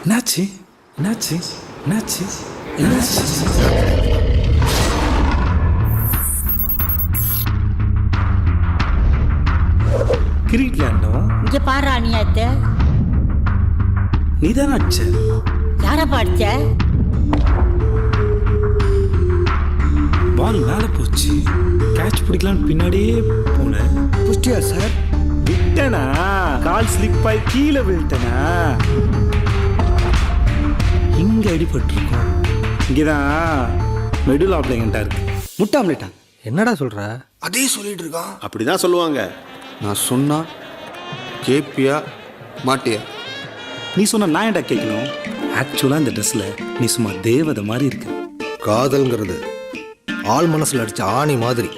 என்னாச்சு என்னாச்சு என்னாச்சு என்னாச்சு? கிரிக்கெட் விளையாண்டோம். இங்க பாரு அநியாயத்தை. நீதான் அடிச்ச. யார பாடிச்ச? பால் மேல போச்சு. கேட்ச் பிடிக்கலான்னு பின்னாடியே போனேன். புஷ்டியா சார்? விட்டனா கால் ஸ்லிப் ஆகி கீழே விழுட்டனா. இங்க அடிபட்டிருக்கோம். இங்கதான் மெடுல் ஆப்ளைங்கண்டா இருக்கு. முட்டை ஆம்லேட்டா? என்னடா சொல்ற? அதே சொல்லிட்டு இருக்கான். அப்படிதான் சொல்லுவாங்க. நான் சொன்னா கேப்பியா மாட்டியா? நீ சொன்ன நான் ஏன்டா கேட்கணும்? ஆக்சுவலா இந்த ட்ரெஸ்ல நீ சும்மா தேவதை மாதிரி இருக்கு. காதல்ங்கிறது ஆள் மனசுல அடிச்ச ஆணி மாதிரி.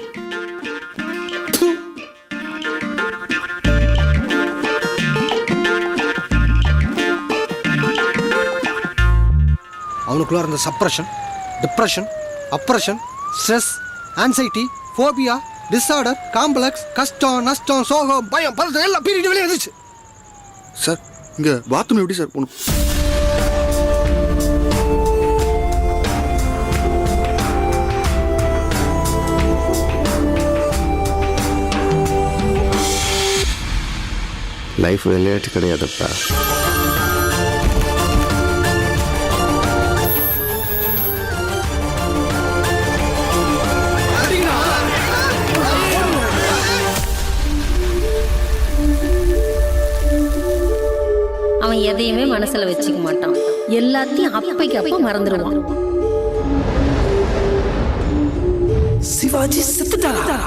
அவனுக்குள்ள இருந்த suppression, depression, oppression, stress, anxiety, phobia, disorder, complex, கஷ்டம், நஷ்டம், சோகம், பயம், பதட்டம் எல்லாம் பீரியட் வெளியே இருந்துச்சு. சார் இங்கே பாத்ரூம் எப்படி சார் போகணும்? லைஃப் விளையாட்டு கிடையாதுப்பா. அவன் எதையுமே மனசுல வச்சுக்க மாட்டான். எல்லாத்தையும் அப்பைக்கு அப்ப மறந்துடுவான். சிவாஜி செத்துட்டாரா?